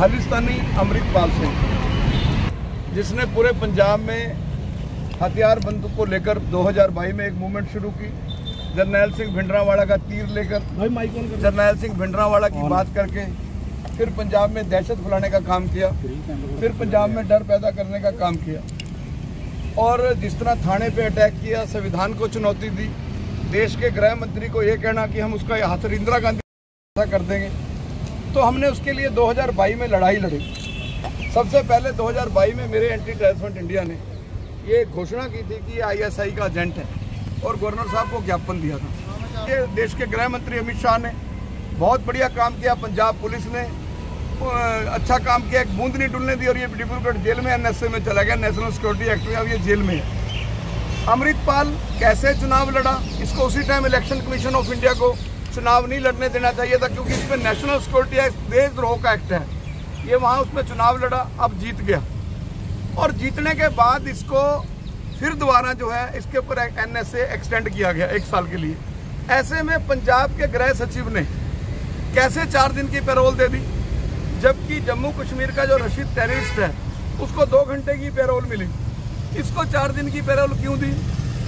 खालिस्तानी अमृतपाल सिंह, जिसने पूरे पंजाब में हथियार बंदूक को लेकर 2022 में एक मूवमेंट शुरू की। जरनैल सिंह भिंडरांवाला का तीर लेकर जरनैल सिंह भिंडरांवाला की बात करके फिर पंजाब में दहशत फैलाने का काम किया, फिर पंजाब में डर पैदा करने का काम किया और जिस तरह थाने पे अटैक किया, संविधान को चुनौती दी, देश के गृह मंत्री को ये कहना कि हम उसका हाथ इंदिरा गांधी कर देंगे। तो हमने उसके लिए 2022 में लड़ाई लड़ी। सबसे पहले 2022 में मेरे एंटी टेररिस्ट इंडिया ने ये घोषणा की थी कि ये ISI का एजेंट है और गवर्नर साहब को ज्ञापन दिया था। ये देश के गृह मंत्री अमित शाह ने बहुत बढ़िया काम किया, पंजाब पुलिस ने अच्छा काम किया, एक बूंद नहीं डुलने दी और ये डिब्रूगढ़ जेल में NSA में चला गया, नेशनल सिक्योरिटी एक्ट में, अब ये जेल में है। अमृतपाल कैसे चुनाव लड़ा, इसको उसी time election commission of India को चुनाव नहीं लड़ने देना चाहिए था, क्योंकि इसमें नेशनल सिक्योरिटी एक्ट, देशद्रोह का एक्ट है। ये वहाँ उसमें चुनाव लड़ा, अब जीत गया और जीतने के बाद इसको फिर दोबारा जो है इसके ऊपर NSA एक्सटेंड किया गया 1 साल के लिए। ऐसे में पंजाब के गृह सचिव ने कैसे 4 दिन की पैरोल दे दी, जबकि जम्मू कश्मीर का जो रशीद टेररिस्ट है उसको 2 घंटे की पैरोल मिली। इसको 4 दिन की पैरोल क्यों दी?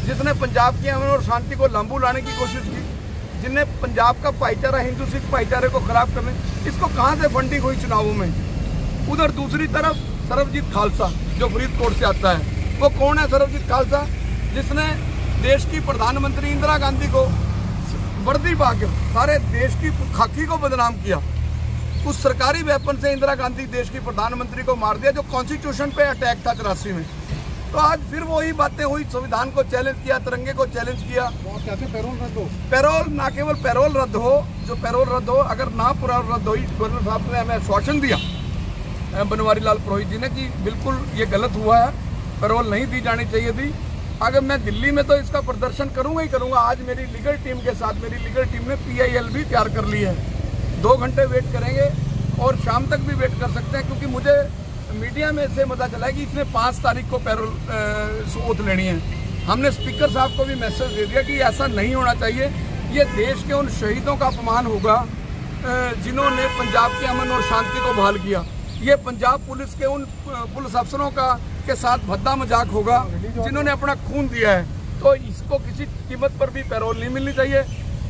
जिसने पंजाब के अमन और शांति को लांबू लाने की कोशिश की, जिन्हें पंजाब का भाईचारा, हिंदू सिख भाईचारे को खराब करने, इसको कहाँ से फंडिंग हुई चुनावों में? उधर दूसरी तरफ सरबजीत खालसा जो फरीदकोट से आता है, वो कौन है सरबजीत खालसा? जिसने देश की प्रधानमंत्री इंदिरा गांधी को वर्दी पाकर सारे देश की खाकी को बदनाम किया। उस सरकारी वेपन से इंदिरा गांधी देश की प्रधानमंत्री को मार दिया, जो कॉन्स्टिट्यूशन पे अटैक था 83 में। तो आज फिर वही बातें हुई, संविधान को चैलेंज किया, तिरंगे को चैलेंज किया। पैरोल रद्द हो, पैरोल ना केवल पैरोल रद्द हो, जो पैरोल रद्द हो, अगर ना पूरा रद्द हुई, गवर्नर साहब ने हमें आश्वासन दिया बनवारी लाल पुरोहित जी ने कि बिल्कुल ये गलत हुआ है, पैरोल नहीं दी जानी चाहिए थी। अगर मैं दिल्ली में तो इसका प्रदर्शन करूंगा ही करूंगा। आज मेरी लीगल टीम के साथ मेरी लीगल टीम ने PIL भी तैयार कर ली है। 2 घंटे वेट करेंगे और शाम तक भी वेट कर सकते हैं, क्योंकि मुझे मीडिया में से पता चला है कि इसने 5 तारीख को पैरोल ओथ लेनी है। हमने स्पीकर साहब को भी मैसेज दे दिया कि ऐसा नहीं होना चाहिए। ये देश के उन शहीदों का अपमान होगा जिन्होंने पंजाब के अमन और शांति को बहाल किया। ये पंजाब पुलिस के उन पुलिस अफसरों के साथ भद्दा मजाक होगा जिन्होंने अपना खून दिया है। तो इसको किसी कीमत पर भी पैरोल नहीं मिलनी चाहिए।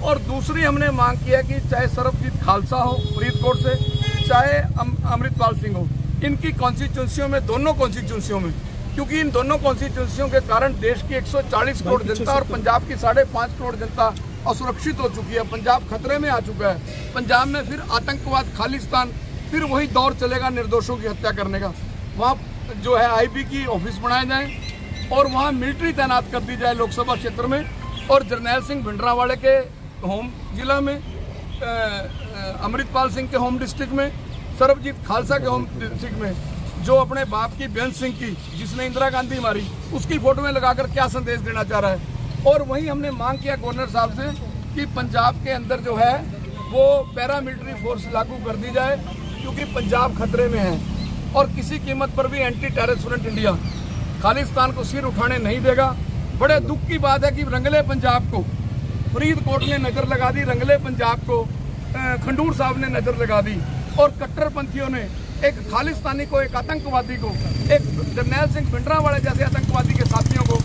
और दूसरी हमने मांग की है कि चाहे सरबजीत खालसा हो फरीदकोट से, चाहे अमृतपाल सिंह हो, इनकी कॉन्स्टिट्यूंसियों में, दोनों कॉन्स्टिट्यूंसियों में, क्योंकि इन दोनों कॉन्स्टिट्यूंसियों के कारण देश की 140 करोड़ जनता और पंजाब की 5.5 करोड़ जनता असुरक्षित हो चुकी है। पंजाब खतरे में आ चुका है। पंजाब में फिर आतंकवाद, खालिस्तान, फिर वही दौर चलेगा निर्दोषों की हत्या करने का। वहाँ जो है IB की ऑफिस बनाए जाएं और वहाँ मिलिट्री तैनात कर दी जाए लोकसभा क्षेत्र में, और जरनैल सिंह भिंडरांवाले के होम जिला में, अमृतपाल सिंह के होम डिस्ट्रिक्ट में, सरबजीत खालसा के होम डिस्ट्रिक्ट में, जो अपने बाप की बेअंत सिंह की, जिसने इंदिरा गांधी मारी, उसकी फोटो में लगाकर क्या संदेश देना चाह रहा है। और वहीं हमने मांग किया गवर्नर साहब से कि पंजाब के अंदर जो है वो पैरामिलिट्री फोर्स लागू कर दी जाए, क्योंकि पंजाब खतरे में है और किसी कीमत पर भी anti terrorist front India Khalistan को सिर उठाने नहीं देगा। बड़े दुख की बात है कि रंगले पंजाब को फरीदकोट ने नजर लगा दी, रंगले पंजाब को खंडूर साहब ने नजर लगा दी, और कट्टरपंथियों ने एक खालिस्तानी को, एक आतंकवादी को, एक जरनैल सिंह भिंडरांवाले जैसे आतंकवादी के साथियों को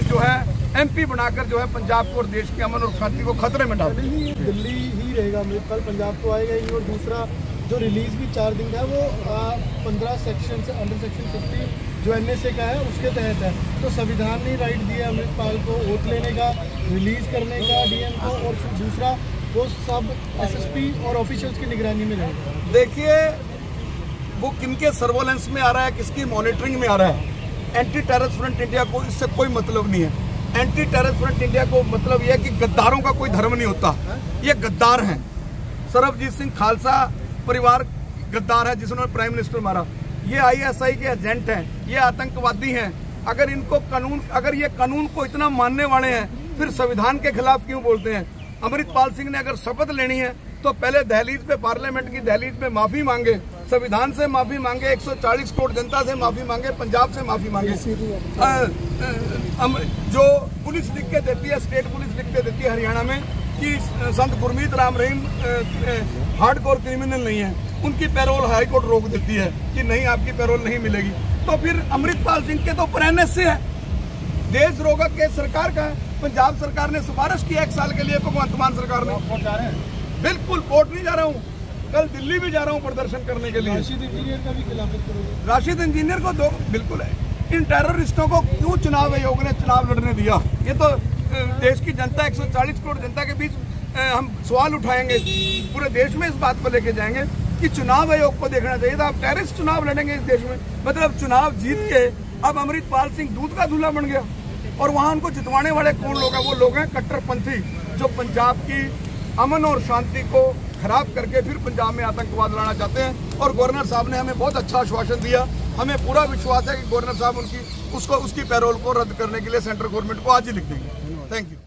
जो है MP बनाकर जो है पंजाब को और देश के अमन और शांति को खतरे में डाल दी। दिल्ली ही रहेगा अमृतपाल, पंजाब तो आएगा ही। और दूसरा जो रिलीज भी 4 दिन का है वो 15 सेक्शन से अंडर सेक्शन 50 जो NSA का है उसके तहत है। तो संविधान ने राइट दिया अमृतपाल को वोट लेने का, रिलीज करने का DM को, और दूसरा वो सब SSP और ऑफिशियल्स की निगरानी में रहेगा। देखिए वो किनके सर्वेलेंस में आ रहा है, किसकी मॉनिटरिंग में आ रहा है, एंटी टेररिस्ट फ्रंट इंडिया को इससे कोई मतलब नहीं है। एंटी टेररिस्ट फ्रंट इंडिया को मतलब यह है कि गद्दारों का कोई धर्म नहीं होता, ये गद्दार हैं। सरबजीत सिंह खालसा परिवार गद्दार है जिसने प्राइम मिनिस्टर मारा। ये ISI के एजेंट हैं, ये आतंकवादी हैं। अगर इनको कानून, अगर ये कानून को इतना मानने वाले हैं, फिर संविधान के खिलाफ क्यों बोलते हैं? अमृतपाल सिंह ने अगर शपथ लेनी है तो पहले दहलीज पे, पार्लियामेंट की दहलीज पे माफी मांगे, संविधान से माफी मांगे, 140 करोड़ जनता से माफी मांगे, पंजाब से माफी मांगे। जो पुलिस लिख के देती है, स्टेट पुलिस लिख के देती है हरियाणा में कि संत गुरमीत राम रहीम हार्डकोर क्रिमिनल नहीं है, उनकी पैरोल हाई कोर्ट रोक देती है कि नहीं आपकी पैरोल नहीं मिलेगी, तो फिर अमृतपाल सिंह के तो प्रेरणा से है। देशद्रोह केस सरकार का है, पंजाब सरकार ने सिफारिश की 1 साल के लिए भगवंत मान सरकार ने। बिल्कुल कोर्ट नहीं जा रहा हूँ, कल दिल्ली भी जा रहा हूँ प्रदर्शन करने के लिए। राशिद इंजीनियर का भी खिलाफत करोगे? राशिद इंजीनियर को दो, बिल्कुल है। इन टेररिस्टों को क्यों चुनाव आयोग ने चुनाव लड़ने दिया? ये तो देश की जनता 140 करोड़ जनता के बीच हम सवाल उठाएंगे, पूरे देश में इस बात को लेके जाएंगे कि चुनाव आयोग को देखना चाहिए था। अब टेररिस्ट चुनाव लड़ेंगे इस देश में, मतलब चुनाव जीत के अब अमृतपाल सिंह दूध का दूल्हा बन गया। और वहां उनको जितवाने वाले कौन लोग हैं? वो लोग हैं कट्टरपंथी, जो पंजाब की अमन और शांति को खराब करके फिर पंजाब में आतंकवाद लाना चाहते हैं। और गवर्नर साहब ने हमें बहुत अच्छा आश्वासन दिया, हमें पूरा विश्वास है कि गवर्नर साहब उसकी पैरोल को रद्द करने के लिए सेंट्रल गवर्नमेंट को आज ही लिख देंगे। Thank you.